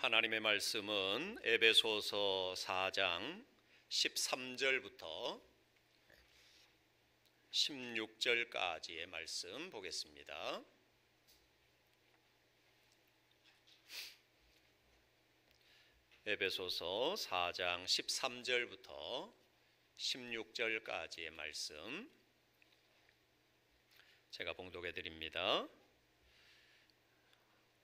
하나님의 말씀은 에베소서 4장 13절부터 16절까지의 말씀 보겠습니다. 에베소서 4장 13절부터 16절까지의 말씀 제가 봉독해 드립니다.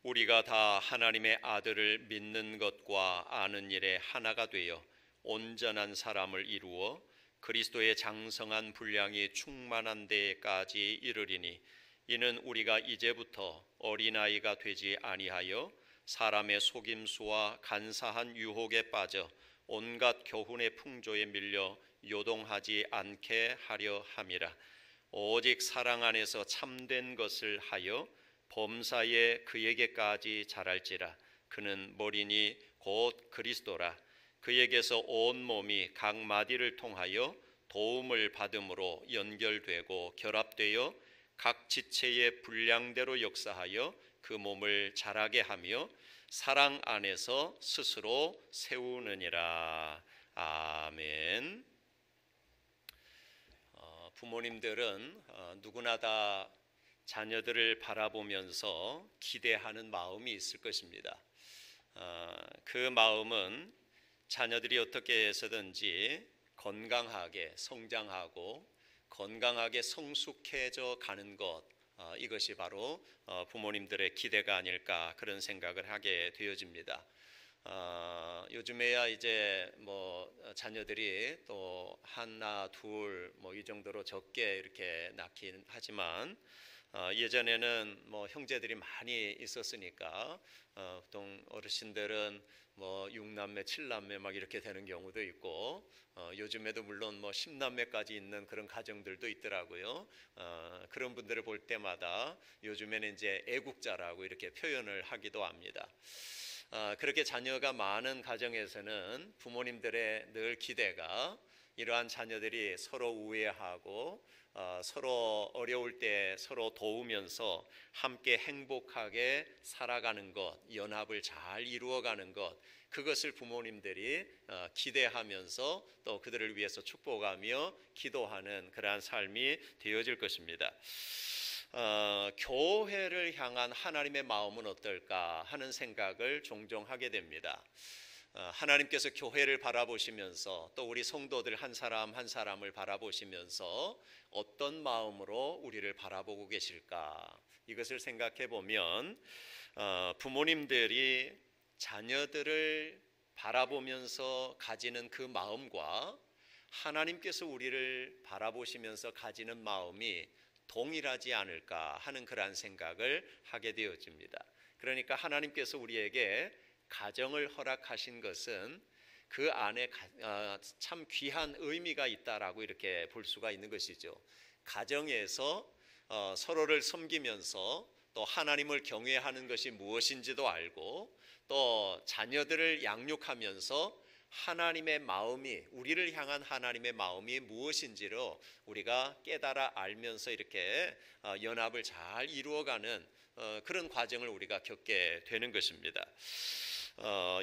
우리가 다 하나님의 아들을 믿는 것과 아는 일에 하나가 되어 온전한 사람을 이루어 그리스도의 장성한 분량이 충만한 데까지 이르리니, 이는 우리가 이제부터 어린아이가 되지 아니하여 사람의 속임수와 간사한 유혹에 빠져 온갖 교훈의 풍조에 밀려 요동하지 않게 하려 함이라. 오직 사랑 안에서 참된 것을 하여 범사에 그에게까지 자랄지라. 그는 머리니 곧 그리스도라. 그에게서 온 몸이 각 마디를 통하여 도움을 받음으로 연결되고 결합되어 각 지체의 분량대로 역사하여 그 몸을 자라게 하며 사랑 안에서 스스로 세우느니라. 아멘. 부모님들은 누구나 다 자녀들을 바라보면서 기대하는 마음이 있을 것입니다. 그 마음은 자녀들이 어떻게 해서든지 건강하게 성장하고 건강하게 성숙해져 가는 것, 이것이 바로 부모님들의 기대가 아닐까, 그런 생각을 하게 되어집니다. 요즘에야 이제 자녀들이 또 하나 둘 이 정도로 적게 이렇게 낳긴 하지만 예전에는 형제들이 많이 있었으니까 보통 어르신들은 6남매 7남매 막 이렇게 되는 경우도 있고, 요즘에도 물론 10남매까지 있는 그런 가정들도 있더라고요. 그런 분들을 볼 때마다 요즘에는 이제 애국자라고 이렇게 표현을 하기도 합니다. 그렇게 자녀가 많은 가정에서는 부모님들의 늘 기대가 이러한 자녀들이 서로 우애하고 서로 어려울 때 서로 도우면서 함께 행복하게 살아가는 것, 연합을 잘 이루어가는 것, 그것을 부모님들이 기대하면서 또 그들을 위해서 축복하며 기도하는 그러한 삶이 되어질 것입니다. 교회를 향한 하나님의 마음은 어떨까 하는 생각을 종종 하게 됩니다. 하나님께서 교회를 바라보시면서 또 우리 성도들 한 사람 한 사람을 바라보시면서 어떤 마음으로 우리를 바라보고 계실까, 이것을 생각해 보면 부모님들이 자녀들을 바라보면서 가지는 그 마음과 하나님께서 우리를 바라보시면서 가지는 마음이 동일하지 않을까 하는 그러한 생각을 하게 되어집니다. 그러니까 하나님께서 우리에게 가정을 허락하신 것은 그 안에 참 귀한 의미가 있다라고 이렇게 볼 수가 있는 것이죠. 가정에서 서로를 섬기면서 또 하나님을 경외하는 것이 무엇인지도 알고, 또 자녀들을 양육하면서 하나님의 마음이, 우리를 향한 하나님의 마음이 무엇인지로 우리가 깨달아 알면서 이렇게 연합을 잘 이루어가는 그런 과정을 우리가 겪게 되는 것입니다.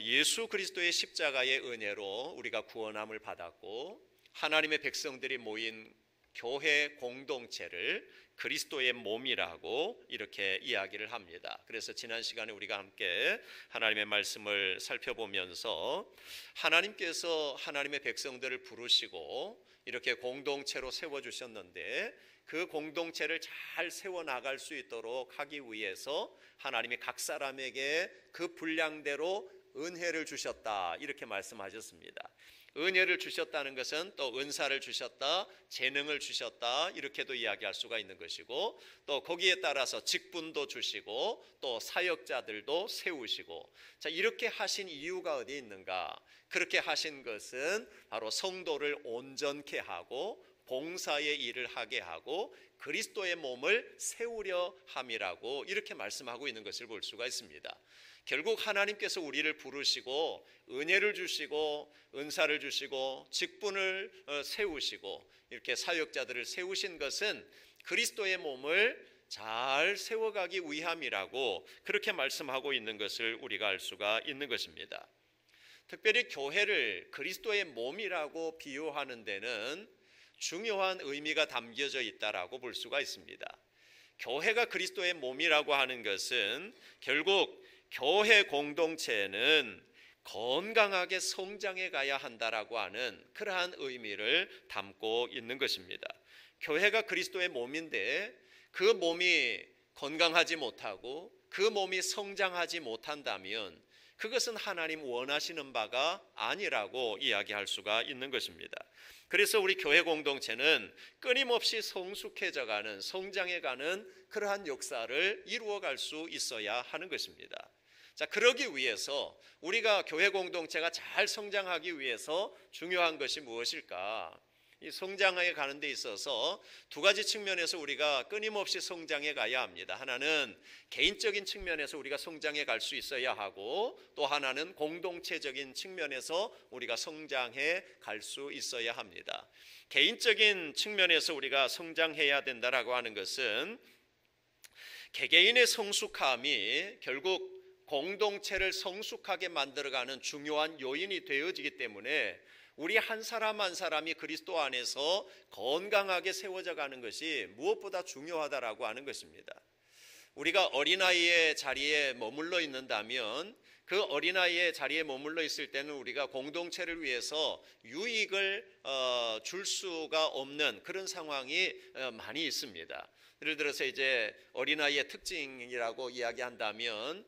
예수 그리스도의 십자가의 은혜로 우리가 구원함을 받았고, 하나님의 백성들이 모인 교회 공동체를 그리스도의 몸이라고 이렇게 이야기를 합니다. 그래서 지난 시간에 우리가 함께 하나님의 말씀을 살펴보면서 하나님께서 하나님의 백성들을 부르시고 이렇게 공동체로 세워주셨는데, 그 공동체를 잘 세워나갈 수 있도록 하기 위해서 하나님이 각 사람에게 그 분량대로 은혜를 주셨다, 이렇게 말씀하셨습니다. 은혜를 주셨다는 것은 또 은사를 주셨다, 재능을 주셨다, 이렇게도 이야기할 수가 있는 것이고, 또 거기에 따라서 직분도 주시고 또 사역자들도 세우시고, 자, 이렇게 하신 이유가 어디 있는가? 그렇게 하신 것은 바로 성도를 온전케 하고 봉사의 일을 하게 하고 그리스도의 몸을 세우려 함이라고 이렇게 말씀하고 있는 것을 볼 수가 있습니다. 결국 하나님께서 우리를 부르시고 은혜를 주시고 은사를 주시고 직분을 세우시고 이렇게 사역자들을 세우신 것은 그리스도의 몸을 잘 세워가기 위함이라고 그렇게 말씀하고 있는 것을 우리가 알 수가 있는 것입니다. 특별히 교회를 그리스도의 몸이라고 비유하는 데는 중요한 의미가 담겨져 있다라고 볼 수가 있습니다. 교회가 그리스도의 몸이라고 하는 것은 결국 교회 공동체는 건강하게 성장해 가야 한다라고 하는 그러한 의미를 담고 있는 것입니다. 교회가 그리스도의 몸인데 그 몸이 건강하지 못하고 그 몸이 성장하지 못한다면 그것은 하나님 원하시는 바가 아니라고 이야기할 수가 있는 것입니다. 그래서 우리 교회 공동체는 끊임없이 성숙해져가는, 성장해가는 그러한 역사를 이루어갈 수 있어야 하는 것입니다. 자, 그러기 위해서 우리가 교회 공동체가 잘 성장하기 위해서 중요한 것이 무엇일까? 이 성장해 가는 데 있어서 두 가지 측면에서 우리가 끊임없이 성장해 가야 합니다. 하나는 개인적인 측면에서 우리가 성장해 갈 수 있어야 하고, 또 하나는 공동체적인 측면에서 우리가 성장해 갈 수 있어야 합니다. 개인적인 측면에서 우리가 성장해야 된다라고 하는 것은 개개인의 성숙함이 결국 공동체를 성숙하게 만들어가는 중요한 요인이 되어지기 때문에 우리 한 사람 한 사람이 그리스도 안에서 건강하게 세워져 가는 것이 무엇보다 중요하다라고 하는 것입니다. 우리가 어린아이의 자리에 머물러 있는다면 그 어린아이의 자리에 머물러 있을 때는 우리가 공동체를 위해서 유익을 줄 수가 없는 그런 상황이 많이 있습니다. 예를 들어서 이제 어린아이의 특징이라고 이야기한다면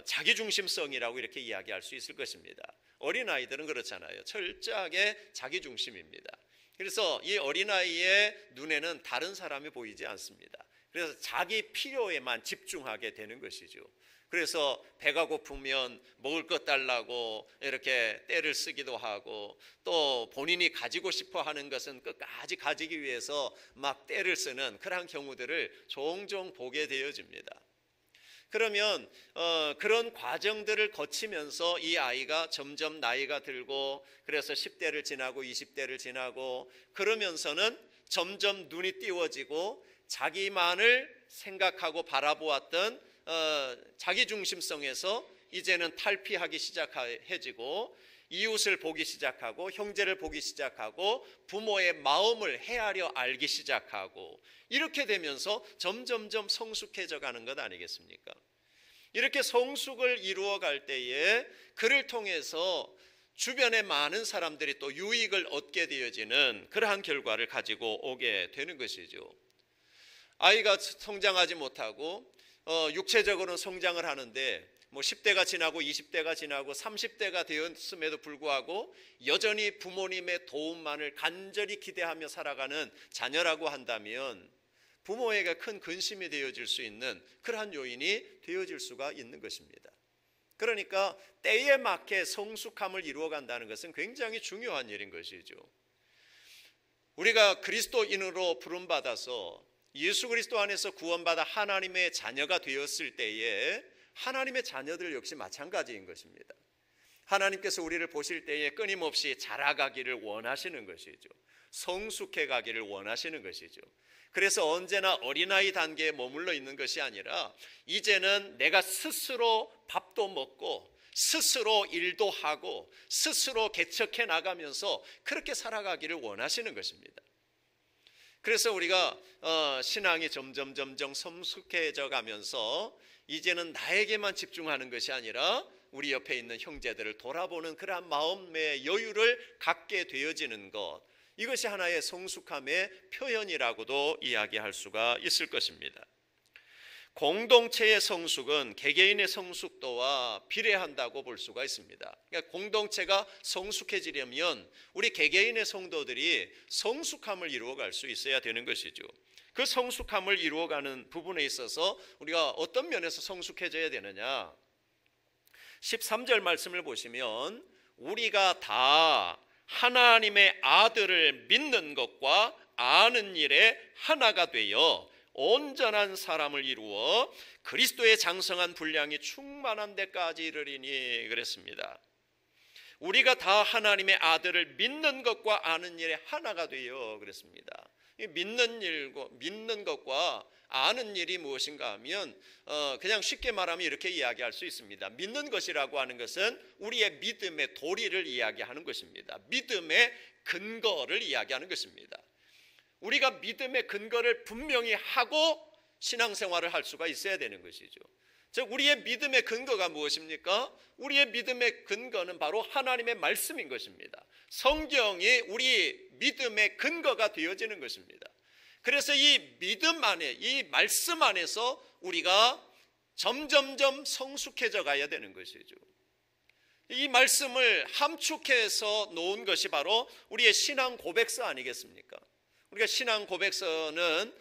자기중심성이라고 이렇게 이야기할 수 있을 것입니다. 어린아이들은 그렇잖아요. 철저하게 자기중심입니다. 그래서 이 어린아이의 눈에는 다른 사람이 보이지 않습니다. 그래서 자기 필요에만 집중하게 되는 것이죠. 그래서 배가 고프면 먹을 것 달라고 이렇게 떼를 쓰기도 하고, 또 본인이 가지고 싶어 하는 것은 끝까지 가지기 위해서 막 떼를 쓰는 그런 경우들을 종종 보게 되어집니다. 그러면 그런 과정들을 거치면서 이 아이가 점점 나이가 들고, 그래서 10대를 지나고 20대를 지나고 그러면서는 점점 눈이 띄워지고 자기만을 생각하고 바라보았던 자기중심성에서 이제는 탈피하기 시작해지고, 이웃을 보기 시작하고 형제를 보기 시작하고 부모의 마음을 헤아려 알기 시작하고, 이렇게 되면서 점점점 성숙해져 가는 것 아니겠습니까? 이렇게 성숙을 이루어 갈 때에 그를 통해서 주변의 많은 사람들이 또 유익을 얻게 되어지는 그러한 결과를 가지고 오게 되는 것이죠. 아이가 성장하지 못하고 육체적으로는 성장을 하는데 10대가 지나고 20대가 지나고 30대가 되었음에도 불구하고 여전히 부모님의 도움만을 간절히 기대하며 살아가는 자녀라고 한다면 부모에게 큰 근심이 되어질 수 있는 그러한 요인이 되어질 수가 있는 것입니다. 그러니까 때에 맞게 성숙함을 이루어간다는 것은 굉장히 중요한 일인 것이죠. 우리가 그리스도인으로 부름받아서 예수 그리스도 안에서 구원받아 하나님의 자녀가 되었을 때에 하나님의 자녀들 역시 마찬가지인 것입니다. 하나님께서 우리를 보실 때에 끊임없이 자라가기를 원하시는 것이죠. 성숙해 가기를 원하시는 것이죠. 그래서 언제나 어린아이 단계에 머물러 있는 것이 아니라 이제는 내가 스스로 밥도 먹고 스스로 일도 하고 스스로 개척해 나가면서 그렇게 살아가기를 원하시는 것입니다. 그래서 우리가 신앙이 점점 성숙해져 가면서 이제는 나에게만 집중하는 것이 아니라 우리 옆에 있는 형제들을 돌아보는 그러한 마음의 여유를 갖게 되어지는 것, 이것이 하나의 성숙함의 표현이라고도 이야기할 수가 있을 것입니다. 공동체의 성숙은 개개인의 성숙도와 비례한다고 볼 수가 있습니다. 그러니까 공동체가 성숙해지려면 우리 개개인의 성도들이 성숙함을 이루어갈 수 있어야 되는 것이죠. 그 성숙함을 이루어가는 부분에 있어서 우리가 어떤 면에서 성숙해져야 되느냐, 13절 말씀을 보시면 우리가 다 하나님의 아들을 믿는 것과 아는 일에 하나가 되어 온전한 사람을 이루어 그리스도의 장성한 분량이 충만한 데까지 이르리니 그랬습니다. 우리가 다 하나님의 아들을 믿는 것과 아는 일에 하나가 되어 그랬습니다. 믿는 것과 아는 일이 무엇인가 하면 그냥 쉽게 말하면 이렇게 이야기할 수 있습니다. 믿는 것이라고 하는 것은 우리의 믿음의 도리를 이야기하는 것입니다. 믿음의 근거를 이야기하는 것입니다. 우리가 믿음의 근거를 분명히 하고 신앙생활을 할 수가 있어야 되는 것이죠. 즉 우리의 믿음의 근거가 무엇입니까? 우리의 믿음의 근거는 바로 하나님의 말씀인 것입니다. 성경이 우리 믿음의 근거가 되어지는 것입니다. 그래서 이 믿음 안에, 이 말씀 안에서 우리가 점점점 성숙해져 가야 되는 것이죠. 이 말씀을 함축해서 놓은 것이 바로 우리의 신앙 고백서 아니겠습니까? 우리가 신앙 고백서는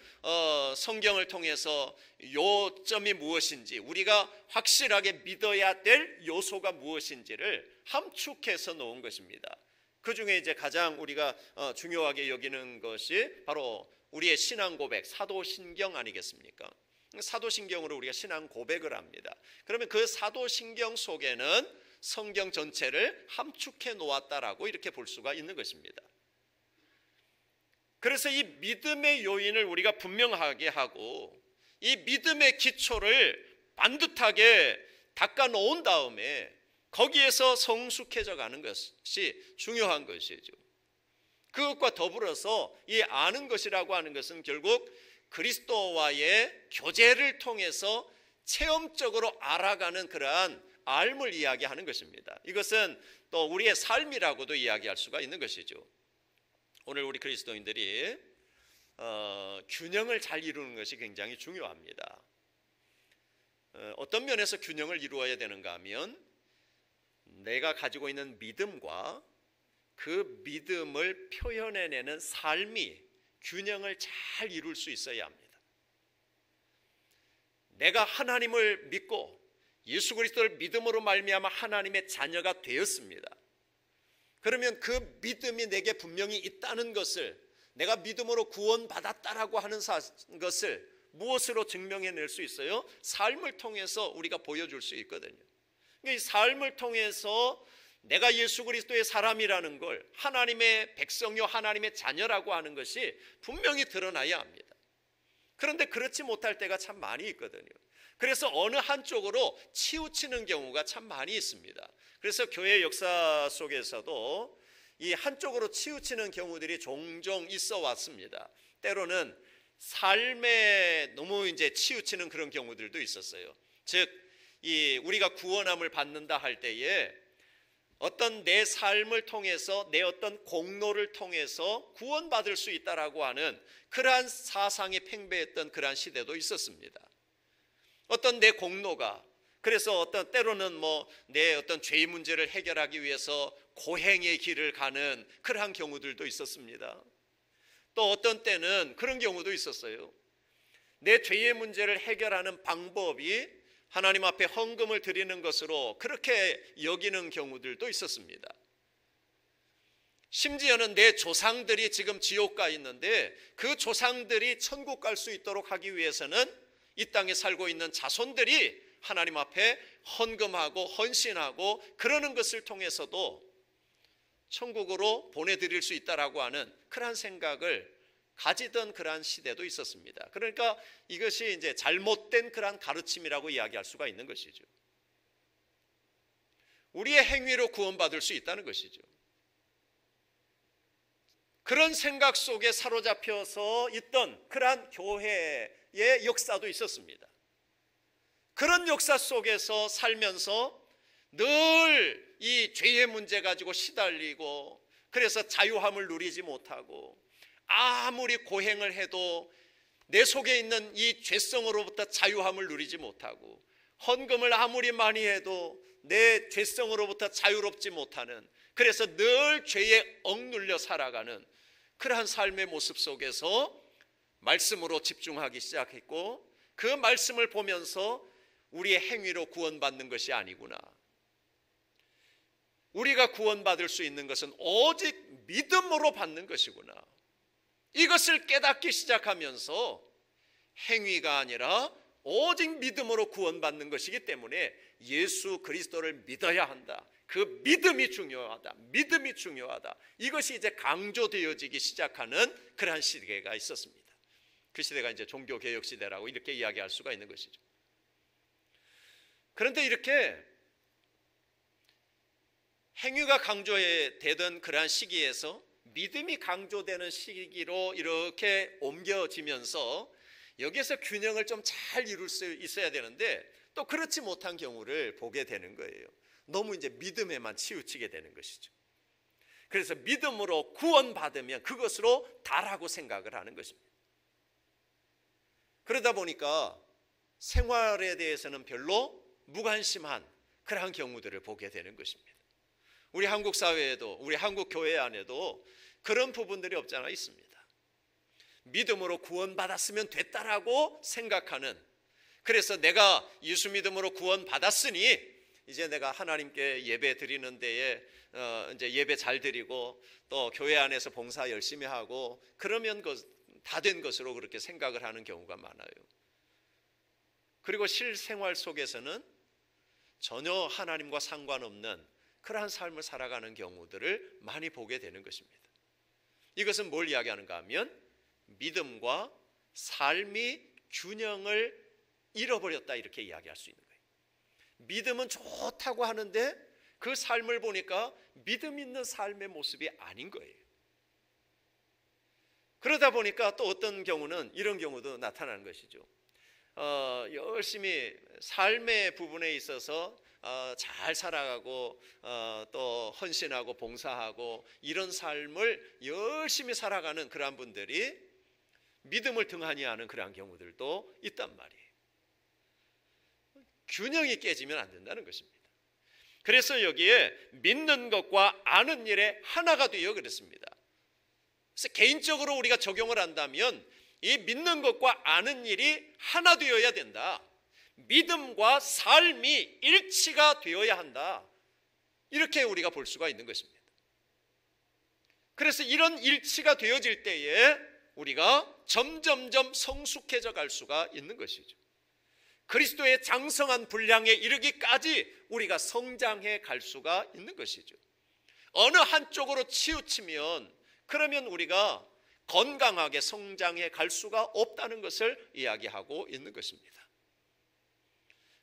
성경을 통해서 요점이 무엇인지, 우리가 확실하게 믿어야 될 요소가 무엇인지를 함축해서 놓은 것입니다. 그 중에 이제 가장 우리가 중요하게 여기는 것이 바로 우리의 신앙 고백, 사도신경 아니겠습니까? 사도신경으로 우리가 신앙 고백을 합니다. 그러면 그 사도신경 속에는 성경 전체를 함축해 놓았다라고 이렇게 볼 수가 있는 것입니다. 그래서 이 믿음의 요인을 우리가 분명하게 하고 이 믿음의 기초를 반듯하게 닦아 놓은 다음에 거기에서 성숙해져 가는 것이 중요한 것이죠. 그것과 더불어서 이 아는 것이라고 하는 것은 결국 그리스도와의 교제를 통해서 체험적으로 알아가는 그러한 알을 이야기하는 것입니다. 이것은 또 우리의 삶이라고도 이야기할 수가 있는 것이죠. 오늘 우리 그리스도인들이 균형을 잘 이루는 것이 굉장히 중요합니다. 어떤 면에서 균형을 이루어야 되는가 하면 내가 가지고 있는 믿음과 그 믿음을 표현해내는 삶이 균형을 잘 이룰 수 있어야 합니다. 내가 하나님을 믿고 예수 그리스도를 믿음으로 말미암아 하나님의 자녀가 되었습니다. 그러면 그 믿음이 내게 분명히 있다는 것을, 내가 믿음으로 구원받았다라고 하는 것을 무엇으로 증명해낼 수 있어요? 삶을 통해서 우리가 보여줄 수 있거든요. 이 삶을 통해서 내가 예수 그리스도의 사람이라는 걸, 하나님의 백성이요 하나님의 자녀라고 하는 것이 분명히 드러나야 합니다. 그런데 그렇지 못할 때가 참 많이 있거든요. 그래서 어느 한쪽으로 치우치는 경우가 참 많이 있습니다. 그래서 교회 역사 속에서도 이 한쪽으로 치우치는 경우들이 종종 있어 왔습니다. 때로는 삶에 너무 이제 치우치는 그런 경우들도 있었어요. 즉, 우리가 구원함을 받는다 할 때에 어떤 내 삶을 통해서, 내 어떤 공로를 통해서 구원받을 수 있다라고 하는 그러한 사상이 팽배했던 그러한 시대도 있었습니다. 어떤 내 공로가, 그래서 때로는 내 어떤 죄의 문제를 해결하기 위해서 고행의 길을 가는 그러한 경우들도 있었습니다. 또 어떤 때는 그런 경우도 있었어요. 내 죄의 문제를 해결하는 방법이 하나님 앞에 헌금을 드리는 것으로 그렇게 여기는 경우들도 있었습니다. 심지어는 내 조상들이 지금 지옥 가 있는데 그 조상들이 천국 갈 수 있도록 하기 위해서는 이 땅에 살고 있는 자손들이 하나님 앞에 헌금하고 헌신하고 그러는 것을 통해서도 천국으로 보내드릴 수 있다라고 하는 그러한 생각을 가지던 그러한 시대도 있었습니다. 그러니까 이것이 이제 잘못된 그러한 가르침이라고 이야기할 수가 있는 것이죠. 우리의 행위로 구원받을 수 있다는 것이죠. 그런 생각 속에 사로잡혀서 있던 그러한 교회의 역사도 있었습니다. 그런 역사 속에서 살면서 늘 이 죄의 문제 가지고 시달리고, 그래서 자유함을 누리지 못하고, 아무리 고행을 해도 내 속에 있는 이 죄성으로부터 자유함을 누리지 못하고, 헌금을 아무리 많이 해도 내 죄성으로부터 자유롭지 못하는, 그래서 늘 죄에 억눌려 살아가는 그러한 삶의 모습 속에서 말씀으로 집중하기 시작했고, 그 말씀을 보면서 우리의 행위로 구원받는 것이 아니구나, 우리가 구원받을 수 있는 것은 오직 믿음으로 받는 것이구나, 이것을 깨닫기 시작하면서 행위가 아니라 오직 믿음으로 구원받는 것이기 때문에 예수 그리스도를 믿어야 한다, 그 믿음이 중요하다, 믿음이 중요하다, 이것이 이제 강조되어지기 시작하는 그러한 시대가 있었습니다. 그 시대가 이제 종교개혁 시대라고 이렇게 이야기할 수가 있는 것이죠. 그런데 이렇게 행위가 강조되던 그러한 시기에서 믿음이 강조되는 시기로 이렇게 옮겨지면서 여기에서 균형을 좀 잘 이룰 수 있어야 되는데 또 그렇지 못한 경우를 보게 되는 거예요. 너무 이제 믿음에만 치우치게 되는 것이죠. 그래서 믿음으로 구원받으면 그것으로 다라고 생각을 하는 것입니다. 그러다 보니까 생활에 대해서는 별로 무관심한 그러한 경우들을 보게 되는 것입니다. 우리 한국 사회에도, 우리 한국 교회 안에도 그런 부분들이 없지 않아 있습니다. 믿음으로 구원받았으면 됐다라고 생각하는, 그래서 내가 예수 믿음으로 구원받았으니 이제 내가 하나님께 예배 드리는 데에 이제 예배 잘 드리고 또 교회 안에서 봉사 열심히 하고 그러면 다 된 것으로 그렇게 생각을 하는 경우가 많아요. 그리고 실생활 속에서는 전혀 하나님과 상관없는 그러한 삶을 살아가는 경우들을 많이 보게 되는 것입니다. 이것은 뭘 이야기하는가 하면 믿음과 삶이 균형을 잃어버렸다 이렇게 이야기할 수 있는 거예요. 믿음은 좋다고 하는데 그 삶을 보니까 믿음 있는 삶의 모습이 아닌 거예요. 그러다 보니까 또 어떤 경우는 이런 경우도 나타나는 것이죠. 열심히 삶의 부분에 있어서 잘 살아가고 또 헌신하고 봉사하고 이런 삶을 열심히 살아가는 그러한 분들이 믿음을 등한히 하는 그러한 경우들도 있단 말이에요. 균형이 깨지면 안 된다는 것입니다. 그래서 여기에 믿는 것과 아는 일에 하나가 되어 그랬습니다. 그래서 개인적으로 우리가 적용을 한다면 이 믿는 것과 아는 일이 하나 되어야 된다. 믿음과 삶이 일치가 되어야 한다. 이렇게 우리가 볼 수가 있는 것입니다. 그래서 이런 일치가 되어질 때에 우리가 점점점 성숙해져 갈 수가 있는 것이죠. 그리스도의 장성한 분량에 이르기까지 우리가 성장해 갈 수가 있는 것이죠. 어느 한쪽으로 치우치면 그러면 우리가 건강하게 성장해 갈 수가 없다는 것을 이야기하고 있는 것입니다.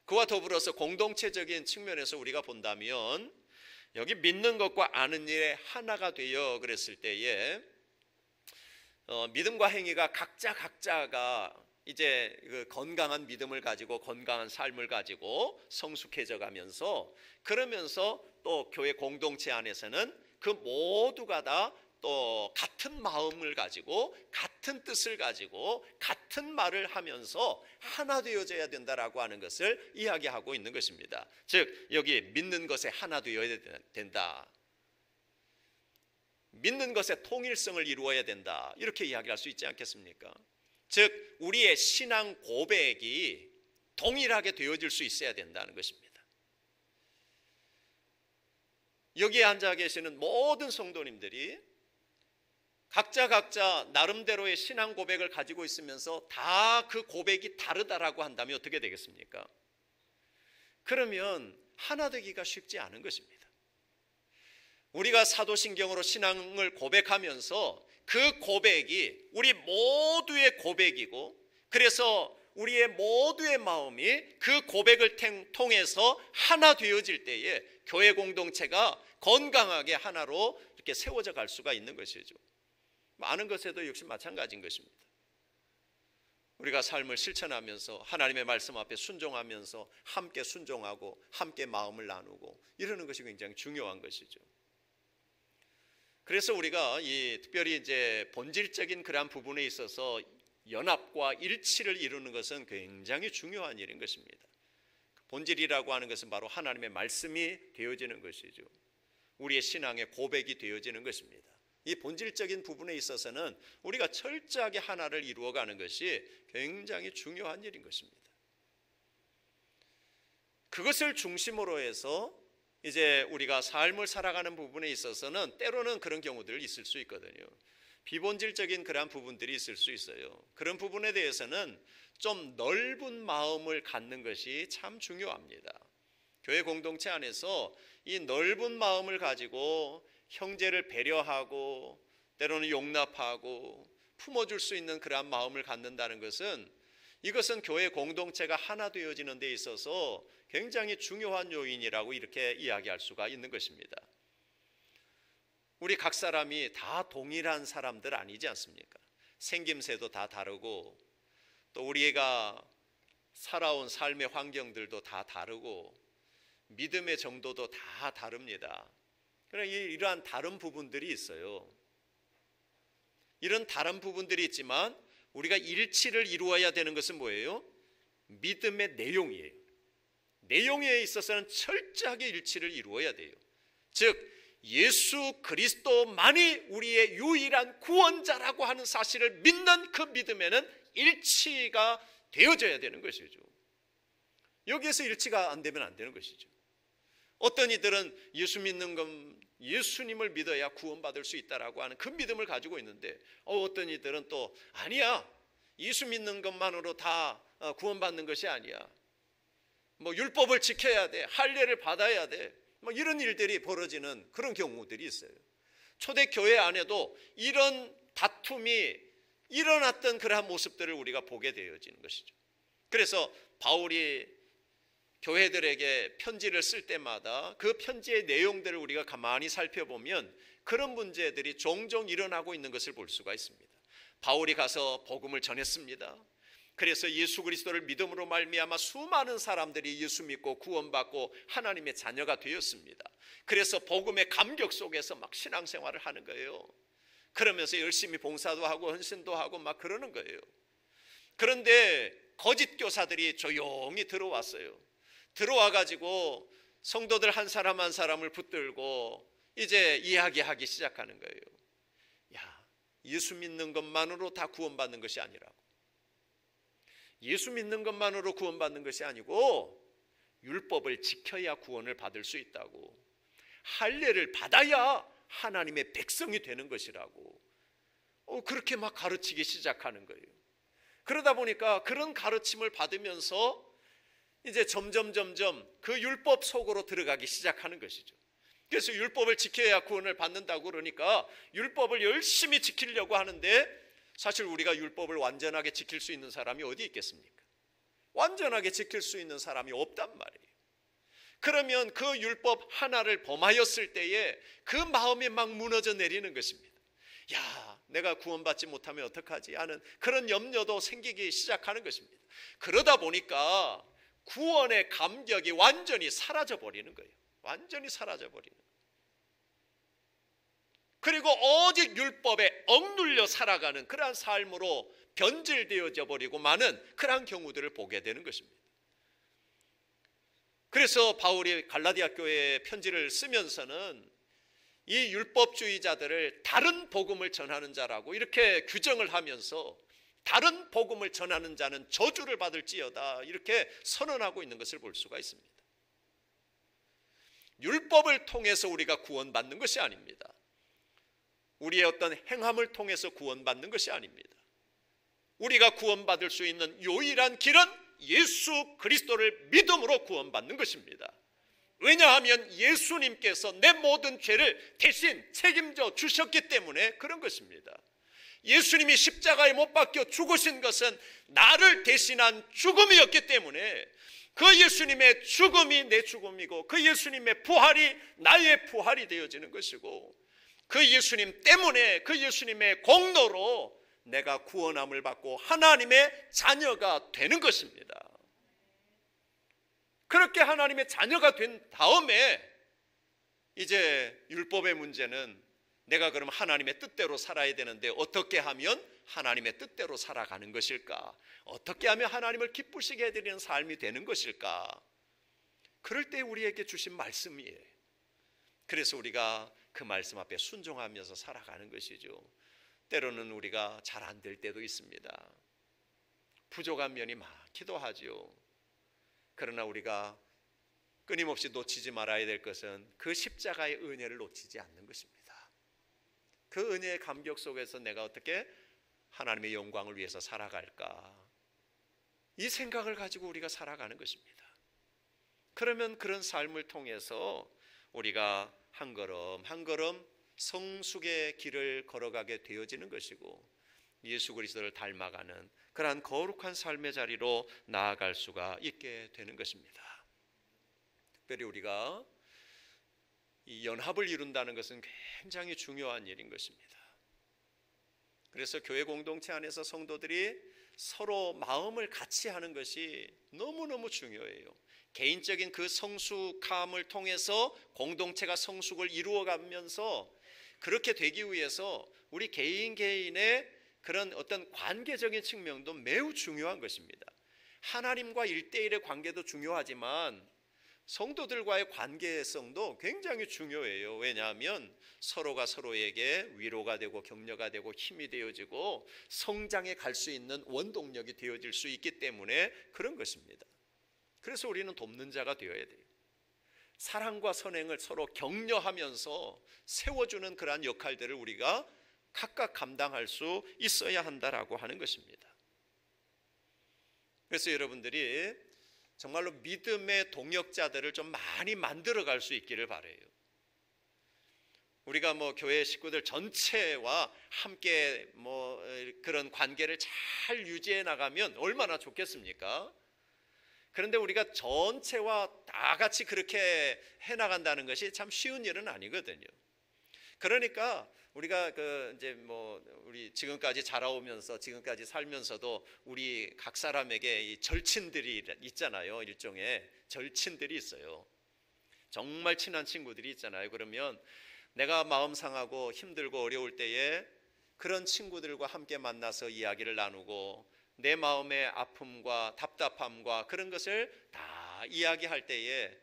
그와 더불어서 공동체적인 측면에서 우리가 본다면 여기 믿는 것과 아는 일에 하나가 되어 그랬을 때에 믿음과 행위가 각자가 이제 그 건강한 믿음을 가지고 건강한 삶을 가지고 성숙해져 가면서 그러면서 또 교회 공동체 안에서는 그 모두가 다 또 같은 마음을 가지고 같은 뜻을 가지고 같은 말을 하면서 하나 되어져야 된다라고 하는 것을 이야기하고 있는 것입니다. 즉 여기 믿는 것에 하나 되어야 된다. 믿는 것의 통일성을 이루어야 된다. 이렇게 이야기할 수 있지 않겠습니까? 즉 우리의 신앙 고백이 동일하게 되어질 수 있어야 된다는 것입니다. 여기에 앉아 계시는 모든 성도님들이 각자 나름대로의 신앙 고백을 가지고 있으면서 다 그 고백이 다르다라고 한다면 어떻게 되겠습니까? 그러면 하나 되기가 쉽지 않은 것입니다. 우리가 사도신경으로 신앙을 고백하면서 그 고백이 우리 모두의 고백이고 그래서 우리의 모두의 마음이 그 고백을 통해서 하나 되어질 때에 교회 공동체가 건강하게 하나로 이렇게 세워져 갈 수가 있는 것이죠. 많은 것에도 역시 마찬가지인 것입니다. 우리가 삶을 실천하면서 하나님의 말씀 앞에 순종하면서 함께 순종하고 함께 마음을 나누고 이러는 것이 굉장히 중요한 것이죠. 그래서 우리가 특별히 이제 본질적인 그러한 부분에 있어서 연합과 일치를 이루는 것은 굉장히 중요한 일인 것입니다. 본질이라고 하는 것은 바로 하나님의 말씀이 되어지는 것이죠. 우리의 신앙의 고백이 되어지는 것입니다. 이 본질적인 부분에 있어서는 우리가 철저하게 하나를 이루어가는 것이 굉장히 중요한 일인 것입니다. 그것을 중심으로 해서 이제 우리가 삶을 살아가는 부분에 있어서는 때로는 그런 경우들 있을 수 있거든요. 비본질적인 그러한 부분들이 있을 수 있어요. 그런 부분에 대해서는 좀 넓은 마음을 갖는 것이 참 중요합니다. 교회 공동체 안에서 이 넓은 마음을 가지고 형제를 배려하고 때로는 용납하고 품어줄 수 있는 그러한 마음을 갖는다는 것은, 이것은 교회 공동체가 하나 되어지는 데 있어서 굉장히 중요한 요인이라고 이렇게 이야기할 수가 있는 것입니다. 우리 각 사람이 다 동일한 사람들 아니지 않습니까? 생김새도 다 다르고, 또 우리가 살아온 삶의 환경들도 다 다르고, 믿음의 정도도 다 다릅니다. 그러나 이러한 다른 부분들이 있어요. 이런 다른 부분들이 있지만 우리가 일치를 이루어야 되는 것은 뭐예요? 믿음의 내용이에요. 내용에 있어서는 철저하게 일치를 이루어야 돼요. 즉 예수 그리스도만이 우리의 유일한 구원자라고 하는 사실을 믿는 그 믿음에는 일치가 되어져야 되는 것이죠. 여기에서 일치가 안 되면 안 되는 것이죠. 어떤 이들은 예수 믿는 건 예수님을 믿어야 구원받을 수 있다라고 하는 그 믿음을 가지고 있는데, 어떤 이들은 또 아니야, 예수 믿는 것만으로 다 구원받는 것이 아니야, 뭐 율법을 지켜야 돼, 할례를 받아야 돼, 뭐 이런 일들이 벌어지는 그런 경우들이 있어요. 초대교회 안에도 이런 다툼이 일어났던 그러한 모습들을 우리가 보게 되어지는 것이죠. 그래서 바울이 교회들에게 편지를 쓸 때마다 그 편지의 내용들을 우리가 가만히 살펴보면 그런 문제들이 종종 일어나고 있는 것을 볼 수가 있습니다. 바울이 가서 복음을 전했습니다. 그래서 예수 그리스도를 믿음으로 말미암아 수많은 사람들이 예수 믿고 구원받고 하나님의 자녀가 되었습니다. 그래서 복음의 감격 속에서 막 신앙생활을 하는 거예요. 그러면서 열심히 봉사도 하고 헌신도 하고 막 그러는 거예요. 그런데 거짓 교사들이 조용히 들어왔어요. 들어와 가지고 성도들 한 사람 한 사람을 붙들고 이제 이야기하기 시작하는 거예요. 야, 예수 믿는 것만으로 다 구원받는 것이 아니라고. 예수 믿는 것만으로 구원받는 것이 아니고 율법을 지켜야 구원을 받을 수 있다고. 할례를 받아야 하나님의 백성이 되는 것이라고. 그렇게 막 가르치기 시작하는 거예요. 그러다 보니까 그런 가르침을 받으면서 이제 점점 그 율법 속으로 들어가기 시작하는 것이죠. 그래서 율법을 지켜야 구원을 받는다고 그러니까 율법을 열심히 지키려고 하는데, 사실 우리가 율법을 완전하게 지킬 수 있는 사람이 어디 있겠습니까? 완전하게 지킬 수 있는 사람이 없단 말이에요. 그러면 그 율법 하나를 범하였을 때에 그 마음이 막 무너져 내리는 것입니다. 야, 내가 구원받지 못하면 어떡하지 하는 그런 염려도 생기기 시작하는 것입니다. 그러다 보니까 구원의 감격이 완전히 사라져버리는 거예요. 완전히 사라져버리는 거예요. 그리고 오직 율법에 억눌려 살아가는 그러한 삶으로 변질되어져 버리고 마는 그러한 경우들을 보게 되는 것입니다. 그래서 바울이 갈라디아 교회에 편지를 쓰면서는 이 율법주의자들을 다른 복음을 전하는 자라고 이렇게 규정을 하면서, 다른 복음을 전하는 자는 저주를 받을지어다 이렇게 선언하고 있는 것을 볼 수가 있습니다. 율법을 통해서 우리가 구원받는 것이 아닙니다. 우리의 어떤 행함을 통해서 구원받는 것이 아닙니다. 우리가 구원받을 수 있는 유일한 길은 예수 그리스도를 믿음으로 구원받는 것입니다. 왜냐하면 예수님께서 내 모든 죄를 대신 책임져 주셨기 때문에 그런 것입니다. 예수님이 십자가에 못 박혀 죽으신 것은 나를 대신한 죽음이었기 때문에 그 예수님의 죽음이 내 죽음이고 그 예수님의 부활이 나의 부활이 되어지는 것이고, 그 예수님 때문에, 그 예수님의 공로로 내가 구원함을 받고 하나님의 자녀가 되는 것입니다. 그렇게 하나님의 자녀가 된 다음에 이제 율법의 문제는 내가 그럼 하나님의 뜻대로 살아야 되는데 어떻게 하면 하나님의 뜻대로 살아가는 것일까? 어떻게 하면 하나님을 기쁘시게 해드리는 삶이 되는 것일까? 그럴 때 우리에게 주신 말씀이에요. 그래서 우리가 그 말씀 앞에 순종하면서 살아가는 것이죠. 때로는 우리가 잘 안 될 때도 있습니다. 부족한 면이 많기도 하죠. 그러나 우리가 끊임없이 놓치지 말아야 될 것은 그 십자가의 은혜를 놓치지 않는 것입니다. 그 은혜의 감격 속에서 내가 어떻게 하나님의 영광을 위해서 살아갈까? 이 생각을 가지고 우리가 살아가는 것입니다. 그러면 그런 삶을 통해서 우리가 한 걸음 한 걸음 성숙의 길을 걸어가게 되어지는 것이고, 예수 그리스도를 닮아가는 그러한 거룩한 삶의 자리로 나아갈 수가 있게 되는 것입니다. 특별히 우리가 이 연합을 이룬다는 것은 굉장히 중요한 일인 것입니다. 그래서 교회 공동체 안에서 성도들이 서로 마음을 같이 하는 것이 너무너무 중요해요. 개인적인 그 성숙함을 통해서 공동체가 성숙을 이루어가면서 그렇게 되기 위해서 우리 개인의 그런 어떤 관계적인 측면도 매우 중요한 것입니다. 하나님과 1대1의 관계도 중요하지만 성도들과의 관계성도 굉장히 중요해요. 왜냐하면 서로가 서로에게 위로가 되고 격려가 되고 힘이 되어지고 성장해 갈 수 있는 원동력이 되어질 수 있기 때문에 그런 것입니다. 그래서 우리는 돕는 자가 되어야 돼요. 사랑과 선행을 서로 격려하면서 세워주는 그러한 역할들을 우리가 각각 감당할 수 있어야 한다라고 하는 것입니다. 그래서 여러분들이 정말로 믿음의 동역자들을 좀 많이 만들어갈 수 있기를 바라요. 우리가 교회 식구들 전체와 함께 그런 관계를 잘 유지해 나가면 얼마나 좋겠습니까? 그런데 우리가 전체와 다 같이 그렇게 해 나간다는 것이 참 쉬운 일은 아니거든요. 그러니까 우리가 우리 지금까지 자라오면서 지금까지 살면서도 우리 각 사람에게 이 절친들이 있잖아요. 일종의 절친들이 있어요. 정말 친한 친구들이 있잖아요. 그러면 내가 마음 상하고 힘들고 어려울 때에 그런 친구들과 함께 만나서 이야기를 나누고 내 마음의 아픔과 답답함과 그런 것을 다 이야기할 때에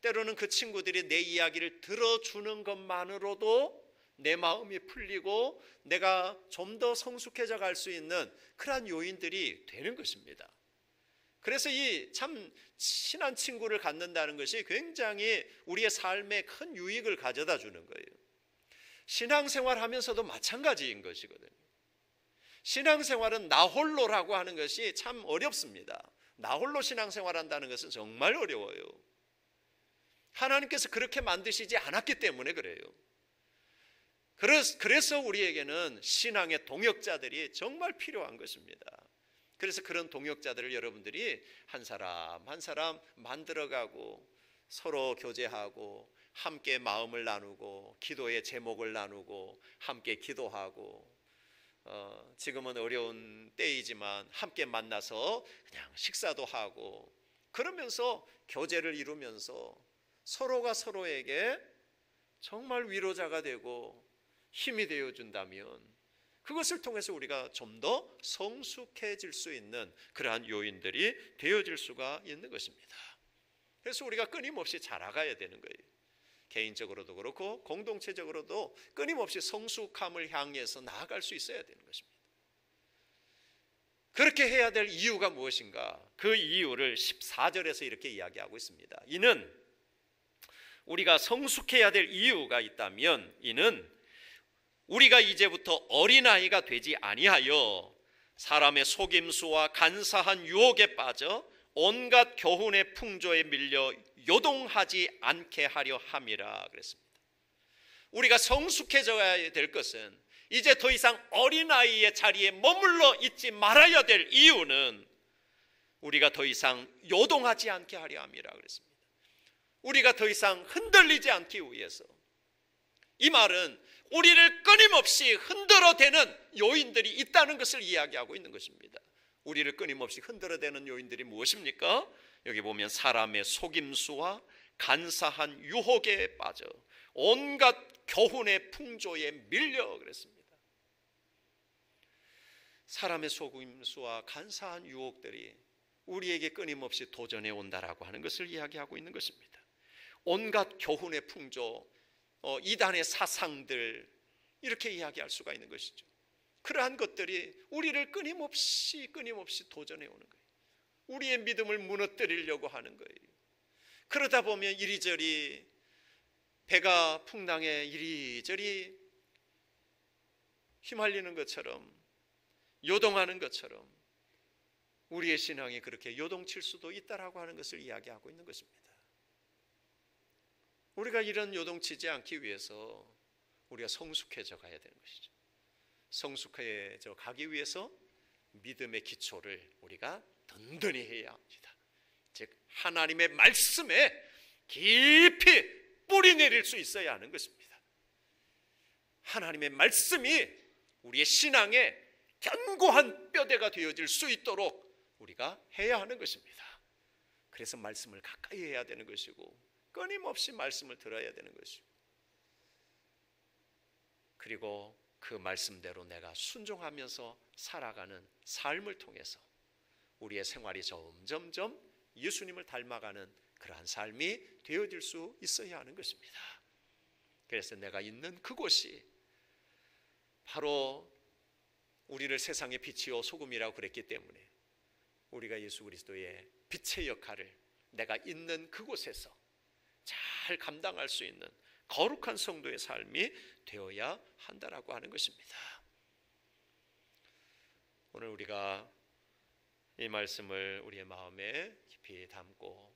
때로는 그 친구들이 내 이야기를 들어주는 것만으로도 내 마음이 풀리고 내가 좀 더 성숙해져 갈 수 있는 그러한 요인들이 되는 것입니다. 그래서 이 참 친한 친구를 갖는다는 것이 굉장히 우리의 삶에 큰 유익을 가져다 주는 거예요. 신앙생활 하면서도 마찬가지인 것이거든요. 신앙생활은 나 홀로라고 하는 것이 참 어렵습니다. 나 홀로 신앙생활 한다는 것은 정말 어려워요. 하나님께서 그렇게 만드시지 않았기 때문에 그래요. 그래서 우리에게는 신앙의 동역자들이 정말 필요한 것입니다. 그래서 그런 동역자들을 여러분들이 한 사람 한 사람 만들어가고 서로 교제하고 함께 마음을 나누고 기도의 제목을 나누고 함께 기도하고 지금은 어려운 때이지만 함께 만나서 그냥 식사도 하고 그러면서 교제를 이루면서 서로가 서로에게 정말 위로자가 되고 힘이 되어준다면 그것을 통해서 우리가 좀 더 성숙해질 수 있는 그러한 요인들이 되어질 수가 있는 것입니다. 그래서 우리가 끊임없이 자라가야 되는 거예요. 개인적으로도 그렇고 공동체적으로도 끊임없이 성숙함을 향해서 나아갈 수 있어야 되는 것입니다. 그렇게 해야 될 이유가 무엇인가? 그 이유를 14절에서 이렇게 이야기하고 있습니다. 이는 우리가 성숙해야 될 이유가 있다면 이는 우리가 이제부터 어린아이가 되지 아니하여 사람의 속임수와 간사한 유혹에 빠져 온갖 교훈의 풍조에 밀려 요동하지 않게 하려 함이라 그랬습니다. 우리가 성숙해져야 될 것은 이제 더 이상 어린아이의 자리에 머물러 있지 말아야 될 이유는 우리가 더 이상 요동하지 않게 하려 함이라 그랬습니다. 우리가 더 이상 흔들리지 않기 위해서. 이 말은 우리를 끊임없이 흔들어대는 요인들이 있다는 것을 이야기하고 있는 것입니다. 우리를 끊임없이 흔들어대는 요인들이 무엇입니까? 여기 보면 사람의 속임수와 간사한 유혹에 빠져 온갖 교훈의 풍조에 밀려 그랬습니다. 사람의 속임수와 간사한 유혹들이 우리에게 끊임없이 도전해 온다라고 하는 것을 이야기하고 있는 것입니다. 온갖 교훈의 풍조, 이단의 사상들 이렇게 이야기할 수가 있는 것이죠. 그러한 것들이 우리를 끊임없이 도전해 오는 거예요. 우리의 믿음을 무너뜨리려고 하는 거예요. 그러다 보면 이리저리 배가 풍랑에 이리저리 휘말리는 것처럼 요동하는 것처럼 우리의 신앙이 그렇게 요동칠 수도 있다라고 하는 것을 이야기하고 있는 것입니다. 우리가 이런 요동치지 않기 위해서 우리가 성숙해져 가야 되는 것이죠. 성숙해져 가기 위해서 믿음의 기초를 우리가 든든히 해야 합니다. 즉 하나님의 말씀에 깊이 뿌리 내릴 수 있어야 하는 것입니다. 하나님의 말씀이 우리의 신앙의 견고한 뼈대가 되어질 수 있도록 우리가 해야 하는 것입니다. 그래서 말씀을 가까이 해야 되는 것이고 끊임없이 말씀을 들어야 되는 것이고, 그리고 그 말씀대로 내가 순종하면서 살아가는 삶을 통해서 우리의 생활이 점점점 예수님을 닮아가는 그러한 삶이 되어질 수 있어야 하는 것입니다. 그래서 내가 있는 그곳이 바로 우리를 세상의 빛이요 소금이라고 그랬기 때문에 우리가 예수 그리스도의 빛의 역할을 내가 있는 그곳에서 잘 감당할 수 있는 거룩한 성도의 삶이 되어야 한다라고 하는 것입니다. 오늘 우리가 이 말씀을 우리의 마음에 깊이 담고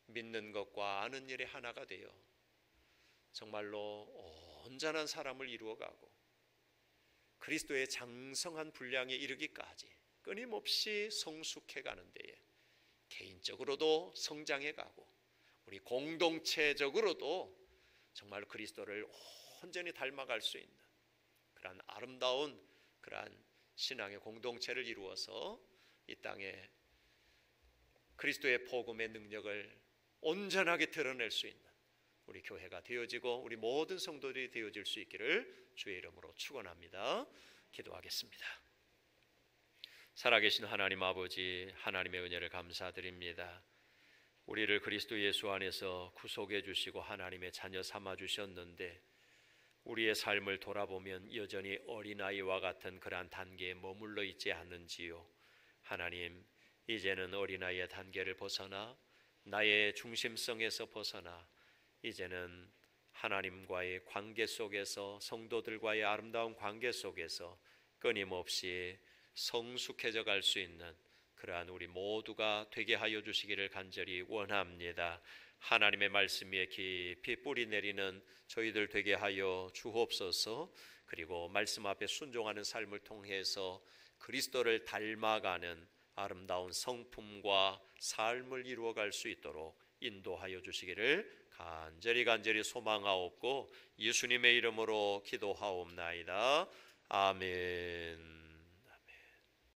믿는 것과 아는 일이 하나가 되어 정말로 온전한 사람을 이루어가고 그리스도의 장성한 분량에 이르기까지 끊임없이 성숙해가는 데에 개인적으로도 성장해가고 우리 공동체적으로도 정말 그리스도를 온전히 닮아갈 수 있는 그러한 아름다운 그러한 신앙의 공동체를 이루어서 이 땅에 그리스도의 복음의 능력을 온전하게 드러낼 수 있는 우리 교회가 되어지고 우리 모든 성도들이 되어질 수 있기를 주의 이름으로 축원합니다. 기도하겠습니다. 살아계신 하나님 아버지, 하나님의 은혜를 감사드립니다. 우리를 그리스도 예수 안에서 구속해 주시고 하나님의 자녀 삼아 주셨는데 우리의 삶을 돌아보면 여전히 어린아이와 같은 그러한 단계에 머물러 있지 않는지요. 하나님, 이제는 어린아이의 단계를 벗어나 나의 중심성에서 벗어나 이제는 하나님과의 관계 속에서, 성도들과의 아름다운 관계 속에서 끊임없이 성숙해져 갈 수 있는 그러한 우리 모두가 되게 하여 주시기를 간절히 원합니다. 하나님의 말씀에 깊이 뿌리 내리는 저희들 되게 하여 주옵소서. 그리고 말씀 앞에 순종하는 삶을 통해서 그리스도를 닮아가는 아름다운 성품과 삶을 이루어갈 수 있도록 인도하여 주시기를 간절히 소망하옵고 예수님의 이름으로 기도하옵나이다. 아멘.